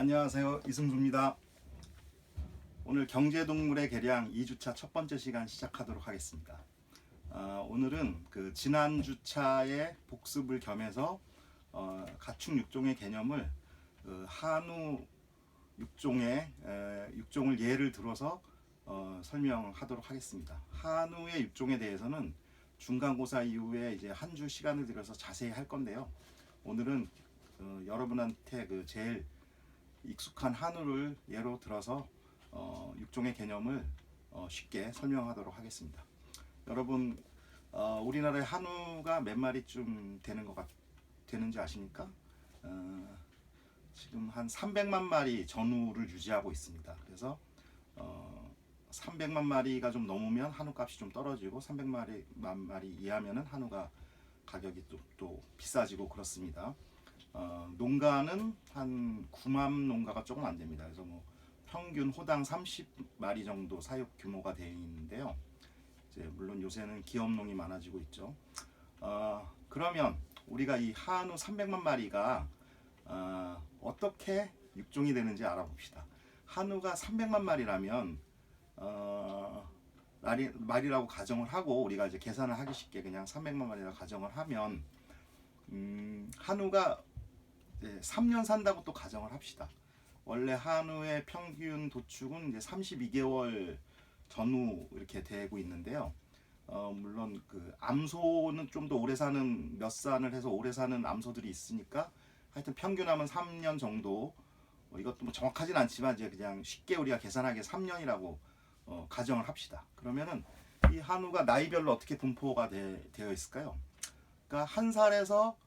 안녕하세요. 이승수입니다. 오늘 경제동물의 개량 2주차 첫 번째 시간 시작하도록 하겠습니다. 오늘은 그 지난 주차의 복습을 겸해서 가축 육종의 개념을 한우 육종을 예를 들어서 설명하도록 하겠습니다. 한우의 육종에 대해서는 중간고사 이후에 이제 한 주 시간을 들여서 자세히 할 건데요. 오늘은 여러분한테 그 제일 익숙한 한우를 예로 들어서 육종의 개념을 쉽게 설명하도록 하겠습니다. 여러분, 우리나라의 한우가 몇 마리쯤 되는지 아십니까? 지금 한 300만 마리 전후를 유지하고 있습니다. 그래서 300만 마리가 좀 넘으면 한우 값이 좀 떨어지고 300만 마리 이하면은 한우가 가격이 또 비싸지고 그렇습니다. 농가는 한 9만 농가가 조금 안 됩니다. 그래서 뭐 평균 호당 30마리 정도 사육 규모가 되어 있는데요. 이제 물론 요새는 기업농이 많아지고 있죠. 그러면 우리가 이 한우 300만 마리가 어떻게 육종이 되는지 알아봅시다. 한우가 300만 마리라면 마리라고 가정을 하고 우리가 이제 계산을 하기 쉽게 그냥 300만 마리라고 가정을 하면 한우가 3년 산다고 또 가정을 합시다. 원래 한우의 평균 도축은 이제 32개월 전후 이렇게 되고 있는데요. 물론 그 암소는 좀 더 오래 사는 몇 산을 해서 오래 사는 암소들이 있으니까 하여튼 평균하면 3년 정도. 이것도 뭐 정확하진 않지만 이제 그냥 쉽게 우리가 계산하기에 3년이라고 가정을 합시다. 그러면은 이 한우가 나이별로 어떻게 분포가 되어 있을까요? 그러니까 한 살에서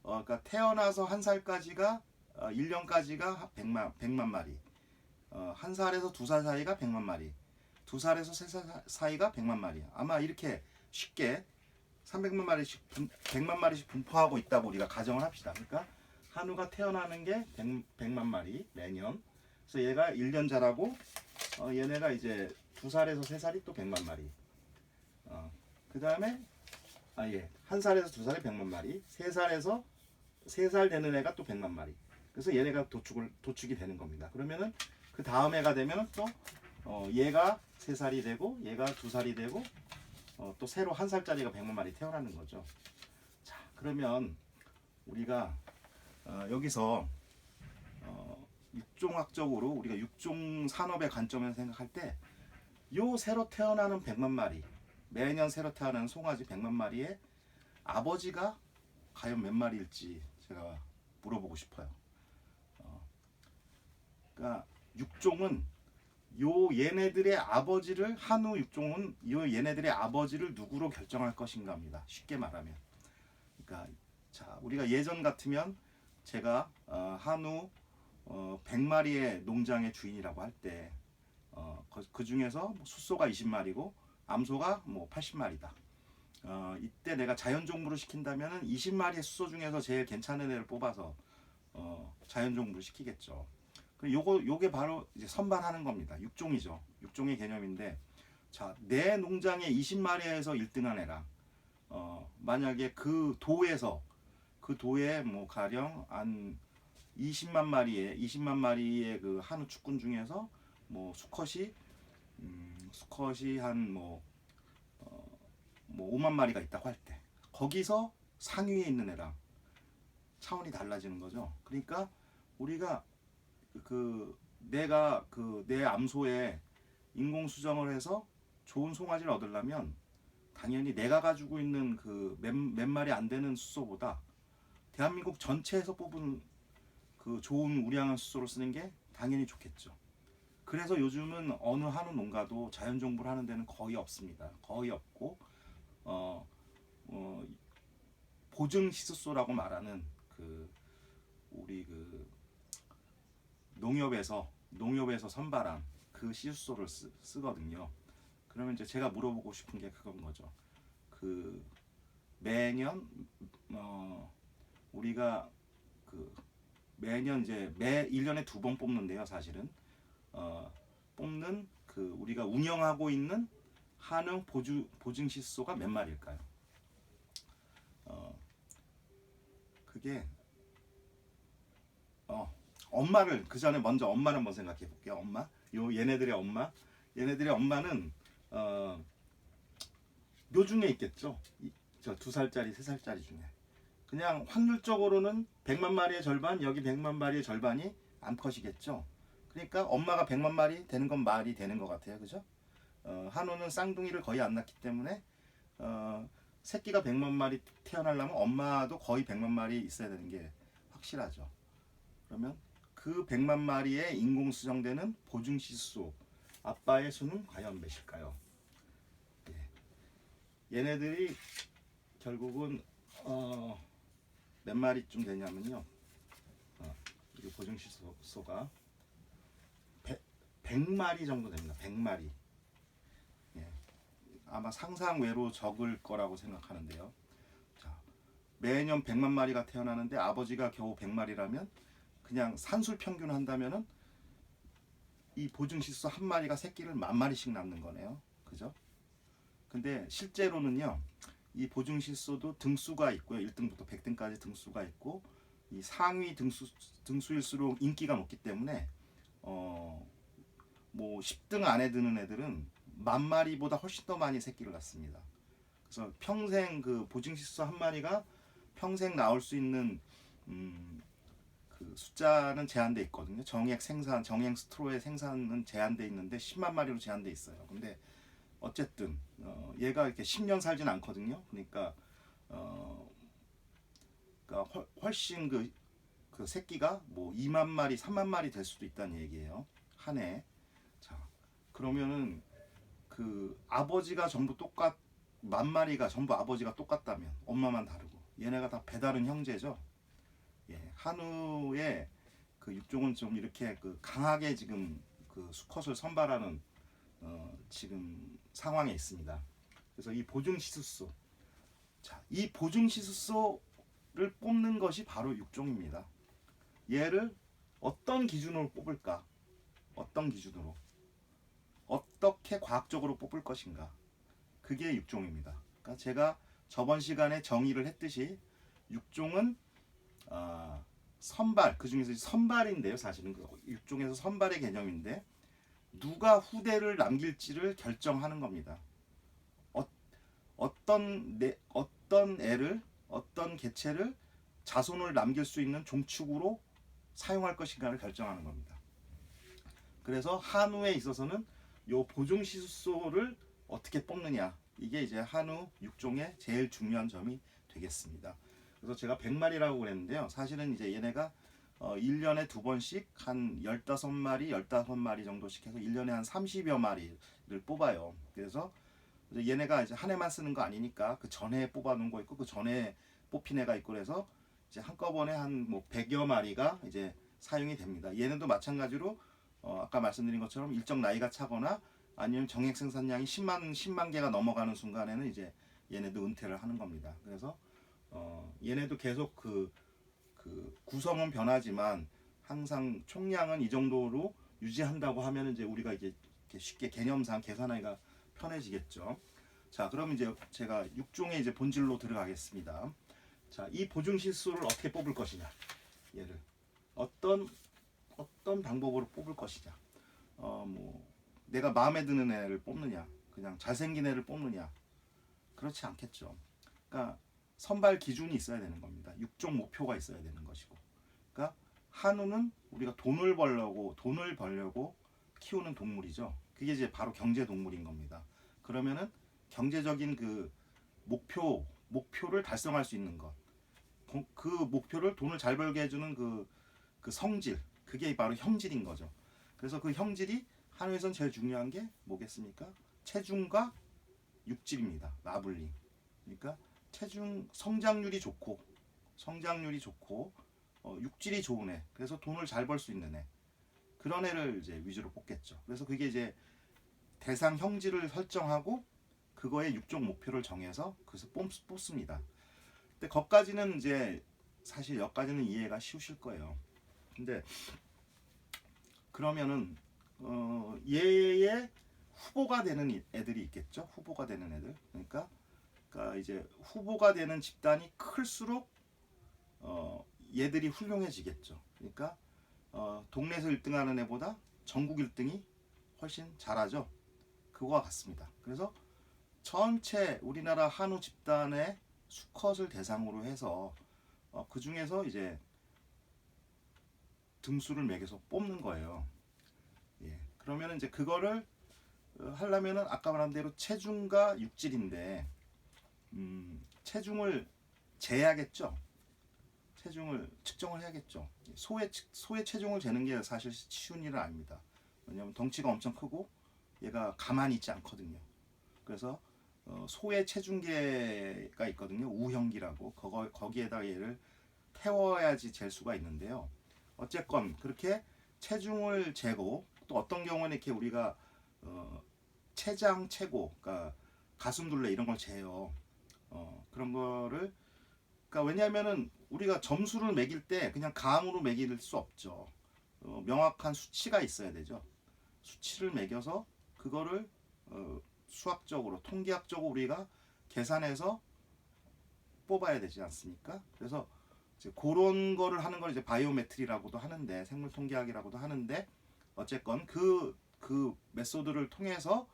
그러니까 태어나서 한 살까지가 1년까지가 100만 마리, 한 살에서 두 살 사이가 100만 마리, 두 살에서 세 살 사이가 100만 마리. 아마 이렇게 쉽게 300만 마리씩 100만 마리씩 분포하고 있다고 우리가 가정을 합시다. 그러니까 한우가 태어나는 게 100만 마리 매년. 그래서 얘가 1년 자라고 얘네가 이제 두 살에서 세 살이 또 100만 마리. 그 다음에 한 살에서 두 살에 100만 마리, 세 살에서 세 살 되는 애가 또 100만 마리. 그래서 얘네가 도축이 되는 겁니다. 그러면은 그 다음 해가 되면은 또 얘가 세 살이 되고 얘가 두 살이 되고 또 새로 한 살짜리가 100만 마리 태어나는 거죠. 자, 그러면 우리가 여기서 육종학적으로 우리가 육종 산업의 관점에서 생각할 때 요 새로 태어나는 100만 마리, 매년 새로 태어나는 송아지 100만 마리의 아버지가 과연 몇 마리일지 제가 물어보고 싶어요. 그러니까 육종은 얘네들의 아버지를 한우 육종은 얘네들의 아버지를 누구로 결정할 것인가입니다. 쉽게 말하면. 그러니까 자, 우리가 예전 같으면 제가 한우 100마리의 농장의 주인이라고 할 때 그 중에서 숫소가 20마리고 암소가 뭐 80마리다. 이때 내가 자연종부를 시킨다면 20마리의 숫소 중에서 제일 괜찮은 애를 뽑아서 자연종부를 시키겠죠. 요게 바로 이제 선발하는 겁니다. 육종이죠. 육종의 개념인데, 자, 내 농장에 20마리에서 1등한 애랑 만약에 그 도에 뭐 가령 한 20만 마리의 그 한우 축군 중에서 뭐 수컷이 한 뭐 5만 마리가 있다고 할 때 거기서 상위에 있는 애랑 차원이 달라지는 거죠. 그러니까 우리가 내가 내 암소에 인공 수정을 해서 좋은 송아지를 얻으려면 당연히 내가 가지고 있는 그 몇 마리 안 되는 숫소보다 대한민국 전체에서 뽑은 그 좋은 우량한 숫소를 쓰는 게 당연히 좋겠죠. 그래서 요즘은 어느 한우 농가도 자연종부를 하는 데는 거의 없습니다. 거의 없고 보증 시숫소라고 말하는 우리 농협에서 선발한 그 시숫소를 쓰거든요. 그러면 이제 제가 물어보고 싶은 게 그건 거죠. 매년 우리가 매년 이제 1년에 2번 뽑는데요, 사실은. 뽑는 우리가 운영하고 있는 한우 보증 시숫소가 몇 마리일까요? 그게 엄마를 그 전에 먼저 엄마를 한번 생각해 볼게요. 엄마. 요 얘네들의 엄마. 얘네들의 엄마는 묘중에 있겠죠. 저 2살짜리, 3살짜리 중에. 그냥 확률적으로는 100만 마리의 절반, 여기 100만 마리의 절반이 암컷이겠죠. 그러니까 엄마가 100만 마리 되는 건 말이 되는 것 같아요. 그죠? 한우는 쌍둥이를 거의 안 낳기 때문에 새끼가 100만 마리 태어나려면 엄마도 거의 100만 마리 있어야 되는 게 확실하죠. 그러면 그 100만 마리의 인공수정되는 보증시수 아빠의 수는 과연 몇일까요? 예. 얘네들이 결국은 몇 마리쯤 되냐면요. 이 보증시수가 100마리 정도 됩니다. 100마리. 예. 아마 상상 외로 적을 거라고 생각하는데요. 자, 매년 100만 마리가 태어나는데 아버지가 겨우 100마리라면 그냥 산술 평균 한다면은 이 보증시수 한 마리가 새끼를 10,000마리씩 낳는 거네요. 그죠? 근데 실제로는요. 이 보증시수도 등수가 있고요. 1등부터 100등까지 등수가 있고 이 상위 등수일수록 인기가 높기 때문에 뭐 10등 안에 드는 애들은 10,000마리보다 훨씬 더 많이 새끼를 낳습니다. 그래서 평생 그 보증시수 한 마리가 평생 나올 수 있는 그 숫자는 제한돼 있거든요. 정액 생산, 정액 스트로의 생산은 제한돼 있는데 10만 마리로 제한돼 있어요. 근데 어쨌든 얘가 이렇게 10년 살진 않거든요. 그러니까 훨씬 그 새끼가 뭐 2만 마리, 3만 마리 될 수도 있다는 얘기예요. 한 해. 자, 그러면은 그 아버지가 전부 10,000마리가 전부 아버지가 똑같다면 엄마만 다르고 얘네가 다 배다른 형제죠. 예, 한우의 그 육종은 좀 이렇게 그 강하게 지금 그 수컷을 선발하는 지금 상황에 있습니다. 그래서 이 보증시수소, 자, 이 보증시수소를 뽑는 것이 바로 육종입니다. 얘를 어떤 기준으로 뽑을까? 어떤 기준으로? 어떻게 과학적으로 뽑을 것인가? 그게 육종입니다. 그러니까 제가 저번 시간에 정의를 했듯이 육종은 선발, 그 중에서 선발인데요. 사실은 그 육종에서 선발의 개념인데 누가 후대를 남길지를 결정하는 겁니다. 어떤 애를, 어떤 개체를 자손을 남길 수 있는 종축으로 사용할 것인가를 결정하는 겁니다. 그래서 한우에 있어서는 요 보증시수소를 어떻게 뽑느냐, 이게 이제 한우 육종의 제일 중요한 점이 되겠습니다. 그래서 제가 100마리라고 그랬는데요. 사실은 이제 얘네가 1년에 2번씩 한 15마리, 15마리 정도씩 해서 1년에 한 30여 마리를 뽑아요. 그래서 얘네가 이제 한 해만 쓰는 거 아니니까 그 전에 뽑아 놓은 거 있고 그 전에 뽑힌 애가 있고 그래서 이제 한꺼번에 한 뭐 100여 마리가 이제 사용이 됩니다. 얘네도 마찬가지로 아까 말씀드린 것처럼 일정 나이가 차거나 아니면 정액 생산량이 10만 개가 넘어가는 순간에는 이제 얘네도 은퇴를 하는 겁니다. 그래서 얘네도 계속 그 구성은 변하지만 항상 총량은 이 정도로 유지한다고 하면 이제 우리가 이제 쉽게 개념상 계산하기가 편해지겠죠. 자, 그럼 이제 제가 육종의 이제 본질로 들어가겠습니다. 자, 이 보증시수를 어떻게 뽑을 것이냐, 얘를 어떤 방법으로 뽑을 것이냐, 뭐 내가 마음에 드는 애를 뽑느냐, 그냥 잘생긴 애를 뽑느냐, 그렇지 않겠죠. 그러니까 선발 기준이 있어야 되는 겁니다. 육종 목표가 있어야 되는 것이고, 그러니까 한우는 우리가 돈을 벌려고 키우는 동물이죠. 그게 이제 바로 경제 동물인 겁니다. 그러면은 경제적인 그 목표를 달성할 수 있는 것, 그 목표를 돈을 잘 벌게 해주는 그 성질, 그게 바로 형질인 거죠. 그래서 그 형질이 한우에선 제일 중요한 게 뭐겠습니까? 체중과 육질입니다. 라블링. 그러니까 체중 성장률이 좋고 육질이 좋은 애, 그래서 돈을 잘 벌 수 있는 애, 그런 애를 이제 위주로 뽑겠죠. 그래서 그게 이제 대상 형질을 설정하고 그거의 육종 목표를 정해서 그래서 뽑습니다. 근데 거기까지는 이제 사실 여기까지는 이해가 쉬우실 거예요. 근데 그러면은 얘의 후보가 되는 애들이 있겠죠. 후보가 되는 애들. 그러니까 이제 후보가 되는 집단이 클수록 얘들이 훌륭해지겠죠. 그러니까 동네에서 1등하는 애보다 전국 1등이 훨씬 잘하죠. 그거와 같습니다. 그래서 전체 우리나라 한우 집단의 수컷을 대상으로 해서 그 중에서 이제 등수를 매겨서 뽑는 거예요. 예. 그러면 이제 그거를 하려면은 아까 말한 대로 체중과 육질인데 체중을 재야겠죠. 체중을 측정을 해야겠죠. 소의 체중을 재는 게 사실 쉬운 일은 아닙니다. 왜냐하면 덩치가 엄청 크고 얘가 가만히 있지 않거든요. 그래서 소의 체중계가 있거든요. 우형기라고. 거기에다 얘를 태워야지 잴 수가 있는데요. 어쨌건 그렇게 체중을 재고 또 어떤 경우는 이렇게 우리가 체장, 체고, 그러니까 가슴둘레 이런 걸 재요. 그런 거를 그러니까 왜냐하면은 우리가 점수를 매길 때 그냥 감으로 매길 수 없죠. 명확한 수치가 있어야 되죠. 수치를 매겨서 그거를 수학적으로 통계학적으로 우리가 계산해서 뽑아야 되지 않습니까? 그래서 이제 그런 거를 하는 걸 이제 바이오메트리라고도 하는데 생물 통계학이라고도 하는데 어쨌건 그 메소드를 통해서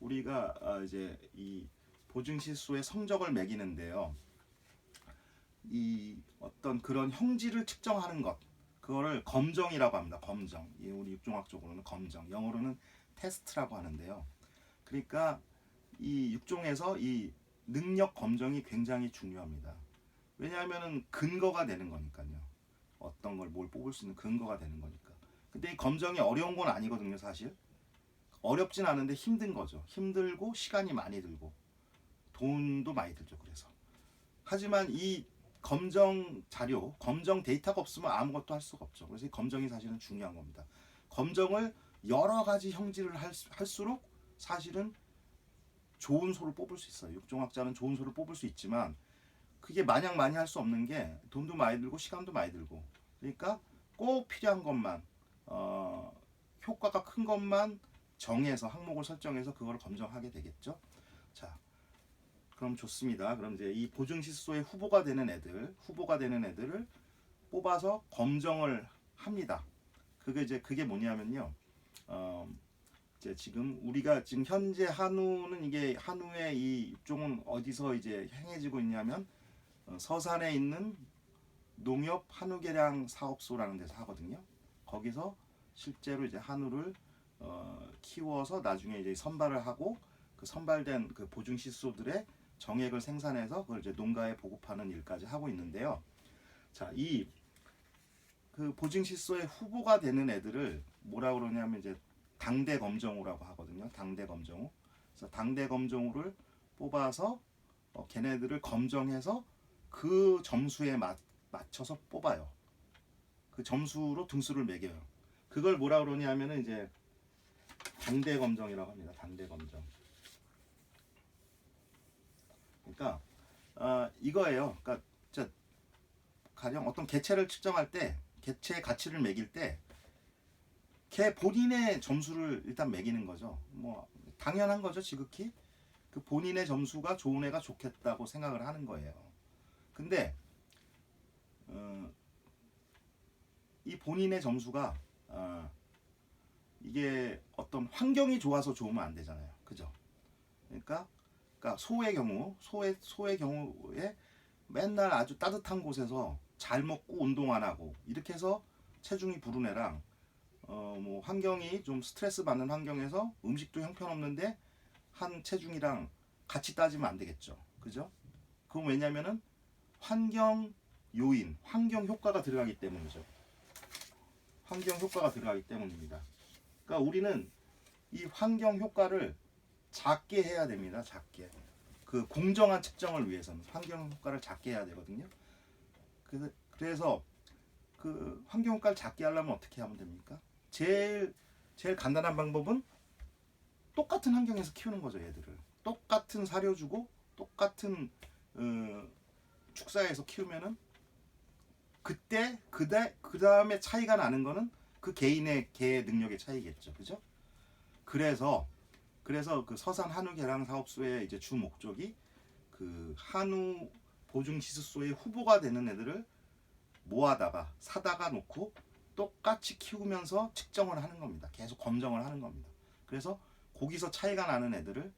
우리가 이제 이 보증 실수의 성적을 매기는데요. 이 어떤 그런 형질을 측정하는 것 그거를 검정이라고 합니다. 검정. 우리 육종학적으로는 검정. 영어로는 테스트라고 하는데요. 그러니까 이 육종에서 이 능력 검정이 굉장히 중요합니다. 왜냐하면은 근거가 되는 거니까요. 어떤 걸 뭘 뽑을 수 있는 근거가 되는 거니까. 근데 이 검정이 어려운 건 아니거든요, 사실. 어렵진 않은데 힘든 거죠. 힘들고 시간이 많이 들고 돈도 많이 들죠. 그래서. 하지만 이 검정 자료, 검정 데이터가 없으면 아무것도 할 수가 없죠. 그래서 이 검정이 사실은 중요한 겁니다. 검정을 여러 가지 형질을 할수록 사실은 좋은 소를 뽑을 수 있어요. 육종학자는 좋은 소를 뽑을 수 있지만 그게 마냥 많이 할 수 없는 게 돈도 많이 들고 시간도 많이 들고 그러니까 꼭 필요한 것만 효과가 큰 것만 정해서 항목을 설정해서 그걸 검정하게 되겠죠. 자, 그럼 좋습니다. 그럼 이제 이 보증 실소의 후보가 되는 애들을 뽑아서 검정을 합니다. 그게 뭐냐면요. 이제 지금 우리가 지금 현재 한우는 이게 한우의 이 육종은 어디서 이제 행해지고 있냐면 서산에 있는 농협 한우개량 사업소라는 데서 하거든요. 거기서 실제로 이제 한우를 키워서 나중에 이제 선발을 하고 그 선발된 그 보증 실소들의 정액을 생산해서 그걸 이제 농가에 보급하는 일까지 하고 있는데요. 자, 이 그 보증 실소의 후보가 되는 애들을 뭐라 그러냐면 이제 당대 검정우라고 하거든요. 당대 검정우. 그래서 당대 검정우를 뽑아서 걔네들을 검정해서 그 점수에 맞춰서 뽑아요. 그 점수로 등수를 매겨요. 그걸 뭐라 그러냐면은 이제 당대 검정이라고 합니다. 당대 검정. 그러니까 이거예요. 그러니까 가령 어떤 개체를 측정할 때 개체의 가치를 매길 때 걔 본인의 점수를 일단 매기는 거죠. 뭐 당연한 거죠, 지극히. 그 본인의 점수가 좋은 애가 좋겠다고 생각을 하는 거예요. 근데 이 본인의 점수가 이게 어떤 환경이 좋아서 좋으면 안 되잖아요. 그죠? 그러니까 소의 경우에 맨날 아주 따뜻한 곳에서 잘 먹고 운동 안 하고 이렇게 해서 체중이 부른 애랑 뭐 환경이 좀 스트레스 받는 환경에서 음식도 형편없는데 한 체중이랑 같이 따지면 안 되겠죠. 그죠? 그건 왜냐면은 환경 요인, 환경 효과가 들어가기 때문이죠. 환경 효과가 들어가기 때문입니다. 그러니까 우리는 이 환경 효과를 작게 해야 됩니다. 작게. 그 공정한 측정을 위해서는 환경 효과를 작게 해야 되거든요. 그래서 그 환경 효과를 작게 하려면 어떻게 하면 됩니까? 제일 간단한 방법은 똑같은 환경에서 키우는 거죠. 얘들을 똑같은 사료 주고 똑같은 축사에서 키우면은 그때 그 다음에 차이가 나는 거는 그 개인의 개 능력의 차이겠죠. 그죠? 그래서 그 서산 한우 개량 사업소의 이제 주 목적이 그 한우 보증 시스소의 후보가 되는 애들을 모아다가 사다가 놓고 똑같이 키우면서 측정을 하는 겁니다. 계속 검정을 하는 겁니다. 그래서 거기서 차이가 나는 애들을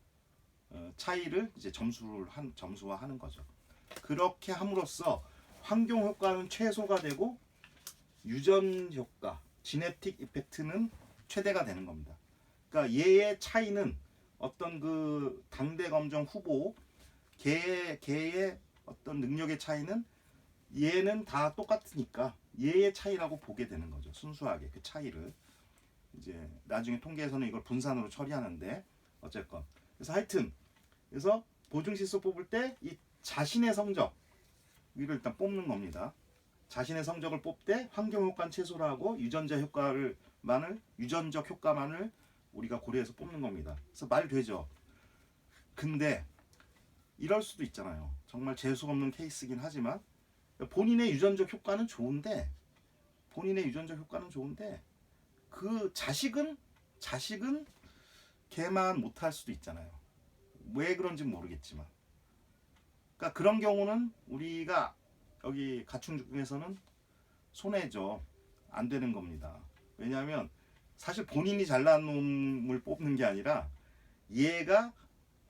차이를 이제 점수화하는 거죠. 그렇게 함으로써 환경 효과는 최소가 되고 유전 효과, 지네틱 이펙트는 최대가 되는 겁니다. 그러니까 얘의 차이는 어떤 그 당대 검정 후보 개의 어떤 능력의 차이는 얘는 다 똑같으니까 얘의 차이라고 보게 되는 거죠. 순수하게 그 차이를 이제 나중에 통계에서는 이걸 분산으로 처리하는데 어쨌건 그래서 하여튼 그래서 보증시소 뽑을 때 이 자신의 성적 위를 일단 뽑는 겁니다. 자신의 성적을 뽑되 환경 효과는 최소로 하고 유전적 효과만을 우리가 고려해서 뽑는 겁니다. 그래서 말 되죠. 근데 이럴 수도 있잖아요. 정말 재수 없는 케이스긴 하지만 본인의 유전적 효과는 좋은데 그 자식은 걔만 못할 수도 있잖아요. 왜 그런지 모르겠지만 그러니까 그런 경우는 우리가 여기 가축 중에서는 손해죠. 안 되는 겁니다. 왜냐하면 사실 본인이 잘난 놈을 뽑는 게 아니라 얘가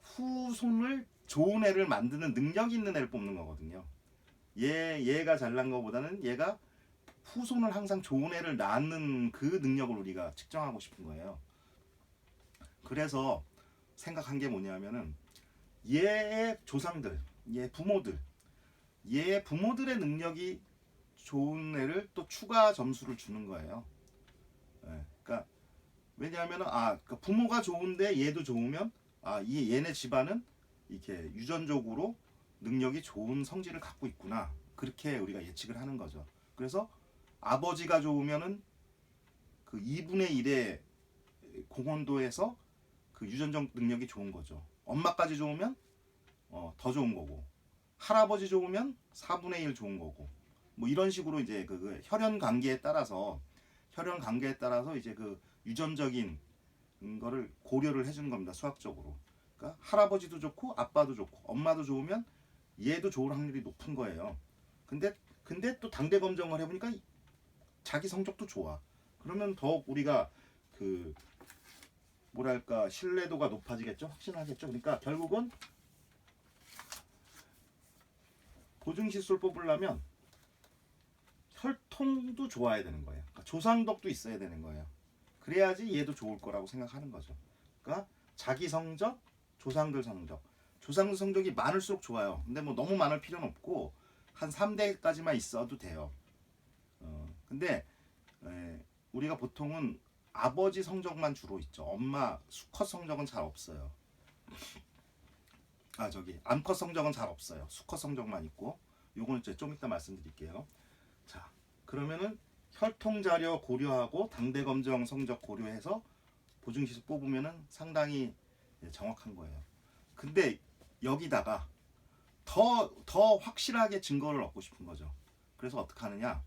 후손을 좋은 애를 만드는 능력 있는 애를 뽑는 거거든요. 얘가 잘난 거보다는 얘가 후손을 항상 좋은 애를 낳는 그 능력을 우리가 측정하고 싶은 거예요. 그래서 생각한 게 뭐냐면은 얘의 조상들, 얘의 부모들의 능력이 좋은 애를 또 추가 점수를 주는 거예요. 그러니까 왜냐하면 그러니까 부모가 좋은데 얘도 좋으면 얘네 집안은 이렇게 유전적으로 능력이 좋은 성질을 갖고 있구나. 그렇게 우리가 예측을 하는 거죠. 그래서 아버지가 좋으면은 그 2분의 1의 공헌도에서 그 유전적 능력이 좋은 거죠. 엄마까지 좋으면 더 좋은 거고, 할아버지 좋으면 4분의 1 좋은 거고, 뭐 이런 식으로 이제 그 혈연 관계에 따라서 이제 그 유전적인 거를 고려를 해주는 겁니다. 수학적으로. 그러니까 할아버지도 좋고 아빠도 좋고 엄마도 좋으면 얘도 좋을 확률이 높은 거예요. 근데 또 당대 검정을 해보니까 자기 성적도 좋아. 그러면 더욱 우리가 그 뭐랄까 신뢰도가 높아지겠죠. 확신하겠죠. 그러니까 결국은 보증시술 뽑으려면 혈통도 좋아야 되는 거예요. 그러니까 조상덕도 있어야 되는 거예요. 그래야지 얘도 좋을 거라고 생각하는 거죠. 그러니까 자기 성적, 조상들 성적이 많을수록 좋아요. 근데 뭐 너무 많을 필요는 없고 한 3대까지만 있어도 돼요. 근데 우리가 보통은 아버지 성적만 주로 있죠. 엄마 수컷 성적은 잘 없어요. 암컷 성적은 잘 없어요. 수컷 성적만 있고 요거는 좀 이따 말씀드릴게요. 자, 그러면은 혈통 자료 고려하고 당대 검정 성적 고려해서 보증시술 뽑으면은 상당히 정확한 거예요. 근데 여기다가 더 확실하게 증거를 얻고 싶은 거죠. 그래서 어떻게 하느냐?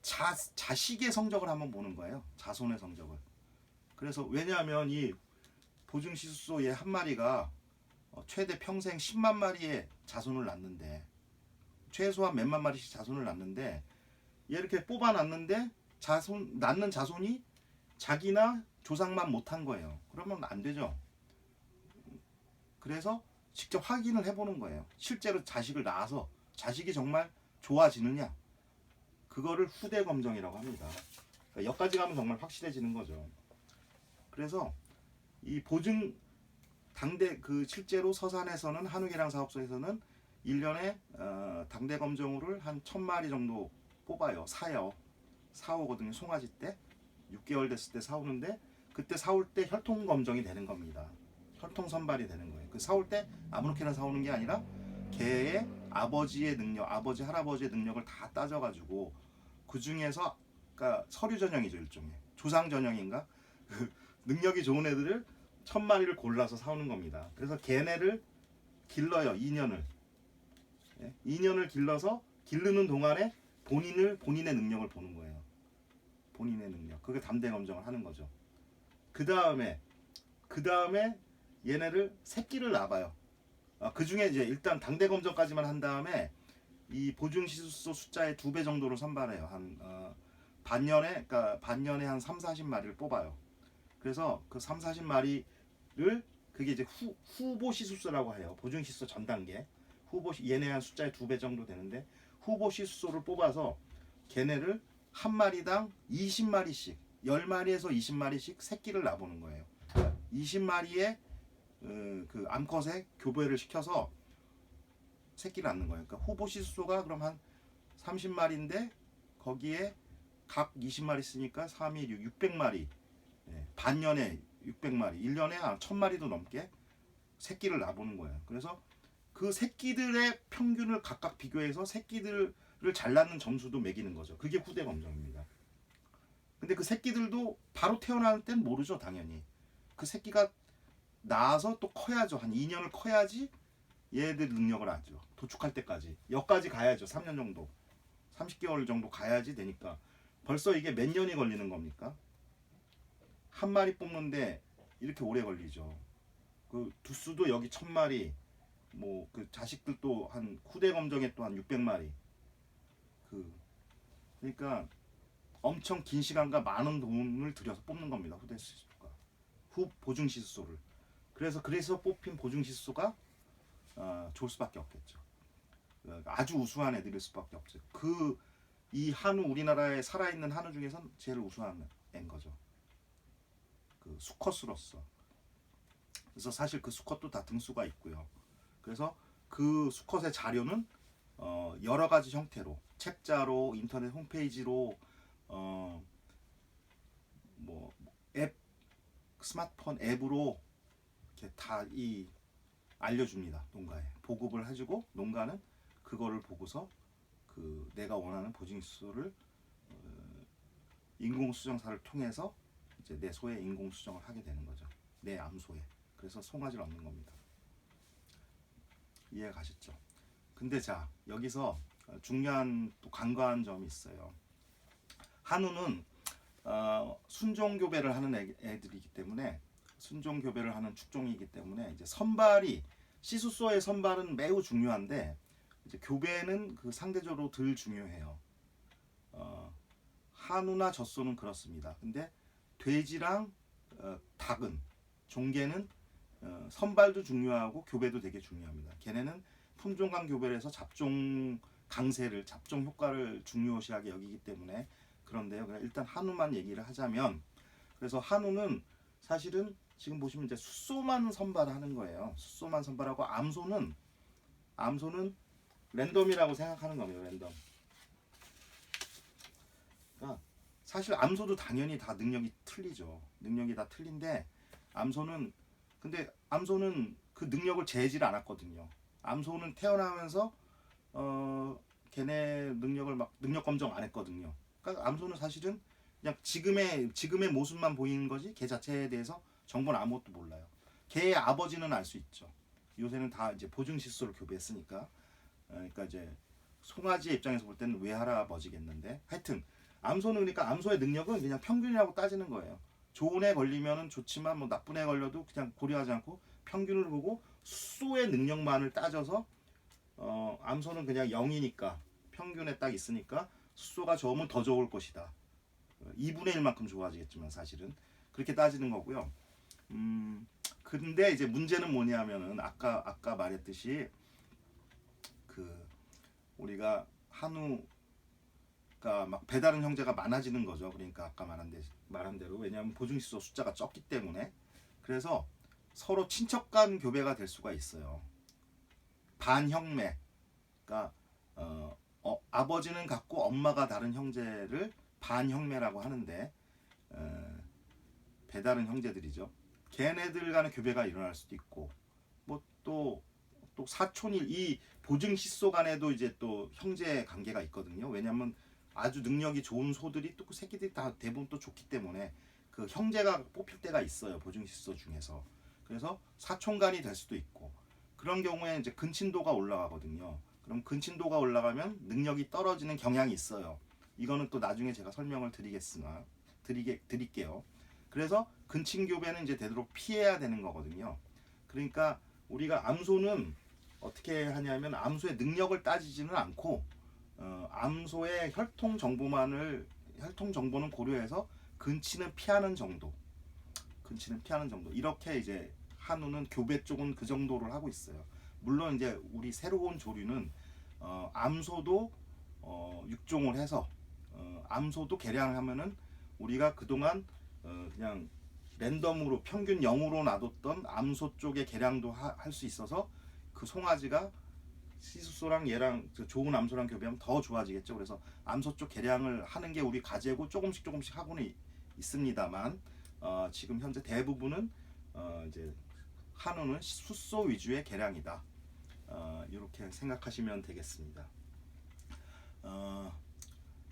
자식의 성적을 한번 보는 거예요. 자손의 성적을. 그래서 왜냐하면 이 보증시술소 얘 한 마리가 최대 평생 10만 마리의 자손을 낳는데 최소한 몇만 마리씩 자손을 낳는데 얘 이렇게 뽑아놨는데 낳는 자손이 자기나 조상만 못한 거예요. 그러면 안 되죠. 그래서 직접 확인을 해보는 거예요. 실제로 자식을 낳아서 자식이 정말 좋아지느냐 그거를 후대 검정이라고 합니다. 그러니까 여기까지 가면 정말 확실해지는 거죠. 그래서 이 보증 당대 실제로 서산에서는 한우계량 사업소에서는 1년에 당대 검정우를 한 1000마리 정도 뽑아요. 사오거든요. 송아지 때 6개월 됐을 때 사오는데 그때 사올 때 혈통 검정이 되는 겁니다. 혈통 선발이 되는 거예요. 그 사올 때 아무렇게나 사오는 게 아니라 걔의 아버지의 능력, 아버지 할아버지의 능력을 다 따져가지고 그 중에서 그러니까 서류 전형이죠. 일종의 조상 전형인가 능력이 좋은 애들을 1000마리를 골라서 사오는 겁니다. 그래서 걔네를 길러요. 2년을 2년을 길러서 기르는 동안에 본인의 능력을 보는 거예요. 본인의 능력. 그게 담대 검정을 하는 거죠. 그 다음에 얘네를 새끼를 낳아요. 그 중에 이제 일단 당대 검정까지만 한 다음에 이 보증시술소 숫자의 2배 정도로 선발해요. 한 반년에 한 3, 40마리를 뽑아요. 그래서 그 3, 40마리를 그게 이제 후보 시수소라고 해요. 보증 시수소 전 단계. 얘네 한 숫자의 2배 정도 되는데 후보 시수소를 뽑아서 걔네를 한 마리당 20마리씩 10마리에서 20마리씩 새끼를 낳아보는 거예요. 20마리의 그 암컷에 교배를 시켜서 새끼를 낳는 거예요. 그러니까 후보 시수소가 그럼 한 30마리인데 거기에 각 20마리 쓰니까 3이 600마리. 반년에 600마리, 1년에 한 1000마리도 넘게 새끼를 낳아보는 거예요. 그래서 그 새끼들의 평균을 각각 비교해서 새끼들을 잘 낳는 점수도 매기는 거죠. 그게 후대 검정입니다. 근데 그 새끼들도 바로 태어날 땐 모르죠, 당연히. 그 새끼가 낳아서 또 커야죠. 한 2년을 커야지 얘들 능력을 알죠. 도축할 때까지. 여기까지 가야죠. 3년 정도. 30개월 정도 가야지 되니까. 벌써 이게 몇 년이 걸리는 겁니까? 한 마리 뽑는데 이렇게 오래 걸리죠. 그 두수도 여기 1000마리, 뭐 그 자식들도 한 후대 검정에 또 한 600마리. 그러니까 엄청 긴 시간과 많은 돈을 들여서 뽑는 겁니다. 후대 시수소가. 보증 시수소를. 그래서 뽑힌 보증 시수소가 좋을 수밖에 없겠죠. 아주 우수한 애들일 수밖에 없죠. 이 한우, 우리나라에 살아있는 한우 중에선 제일 우수한 애인 거죠. 그 수컷으로서. 그래서 사실 그 수컷도 다 등수가 있고요. 그래서 그 수컷의 자료는 여러 가지 형태로 책자로, 인터넷 홈페이지로, 뭐 앱, 스마트폰 앱으로 이렇게 다 알려줍니다. 농가에 보급을 해주고 농가는 그거를 보고서 그 내가 원하는 보증수를 인공수정사를 통해서 이제 내 소에 인공수정을 하게 되는 거죠. 내 암소에. 그래서 송아지를 얻는 겁니다. 이해 가셨죠? 근데 자, 여기서 중요한 또 간과한 점이 있어요. 한우는 순종교배를 하는 애들이기 때문에, 순종교배를 하는 축종이기 때문에 이제 시수소의 선발은 매우 중요한데 이제 교배는 그 상대적으로 덜 중요해요. 한우나 젖소는 그렇습니다. 근데 돼지랑 닭은, 종개는 선발도 중요하고 교배도 되게 중요합니다. 걔네는 품종간 교배를 해서 잡종 효과를 중요시하게 여기기 때문에 그런데요. 일단 한우만 얘기를 하자면, 그래서 한우는 사실은 지금 보시면 이제 숫소만 선발하는 거예요. 숫소만 선발하고 암소는 랜덤이라고 생각하는 겁니다. 랜덤. 그러니까 사실 암소도 당연히 다 능력이 틀리죠. 능력이 다 틀린데 근데 암소는 그 능력을 재지를 않았거든요. 암소는 태어나면서 걔네 능력 검정 안 했거든요. 그러니까 암소는 사실은 그냥 지금의 모습만 보이는 거지 걔 자체에 대해서 정보는 아무것도 몰라요. 걔의 아버지는 알 수 있죠. 요새는 다 이제 보증 시수를 교배했으니까. 그러니까 이제 송아지의 입장에서 볼 때는 외할아버지겠는데, 하여튼 암소는, 그러니까 암소의 능력은 그냥 평균이라고 따지는 거예요. 좋은 애 걸리면 좋지만 뭐 나쁜 애 걸려도 그냥 고려하지 않고 평균을 보고 수의 능력만을 따져서 암소는 그냥 0이니까 평균에 딱 있으니까 수소가 좋으면 더 좋을 것이다. 2분의 1만큼 좋아지겠지만 사실은 그렇게 따지는 거고요. 근데 이제 문제는 뭐냐면은 아까 말했듯이 우리가 한우가 막 배다른 형제가 많아지는 거죠. 그러니까 아까 말한 대로 왜냐하면 보증시소 숫자가 적기 때문에. 그래서 서로 친척 간 교배가 될 수가 있어요. 반형매. 그러니까 아버지는 같고 엄마가 다른 형제를 반형매라고 하는데, 배다른 형제들이죠. 걔네들 간의 교배가 일어날 수도 있고, 뭐 또 사촌일, 이 보증 시소 간에도 이제 또 형제 관계가 있거든요. 왜냐하면 아주 능력이 좋은 소들이 또 그 새끼들이 다 대부분 또 좋기 때문에 그 형제가 뽑힐 때가 있어요. 보증 시소 중에서. 그래서 사촌 간이 될 수도 있고, 그런 경우에 이제 근친도가 올라가거든요. 그럼 근친도가 올라가면 능력이 떨어지는 경향이 있어요. 이거는 또 나중에 제가 설명을 드릴게요. 그래서 근친교배는 이제 되도록 피해야 되는 거거든요. 그러니까 우리가 암소는 어떻게 하냐면 암소의 능력을 따지지는 않고 암소의 혈통 정보만을 혈통 정보는 고려해서 근치는 피하는 정도, 근치는 피하는 정도. 이렇게 이제 한우는 교배 쪽은 그 정도를 하고 있어요. 물론 이제 우리 새로운 조류는 암소도 육종을 해서 암소도 개량을 하면은 우리가 그동안 그냥 랜덤으로 평균 0으로 놔뒀던 암소 쪽의 개량도 할 수 있어서 그 송아지가 시수소랑 얘랑 좋은 암소랑 교배하면 더 좋아지겠죠. 그래서 암소 쪽 개량을 하는 게 우리 과제고 조금씩 하고는 있습니다만 지금 현재 대부분은 이제 한우는 숫소 위주의 개량이다. 이렇게 생각하시면 되겠습니다.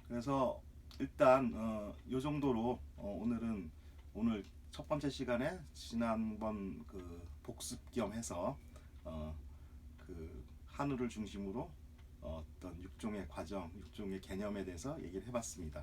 그래서 일단 이 정도로 오늘 첫 번째 시간에 지난번 그 복습 겸 해서 그 한우를 중심으로 어떤 육종의 과정, 육종의 개념에 대해서 얘기를 해봤습니다.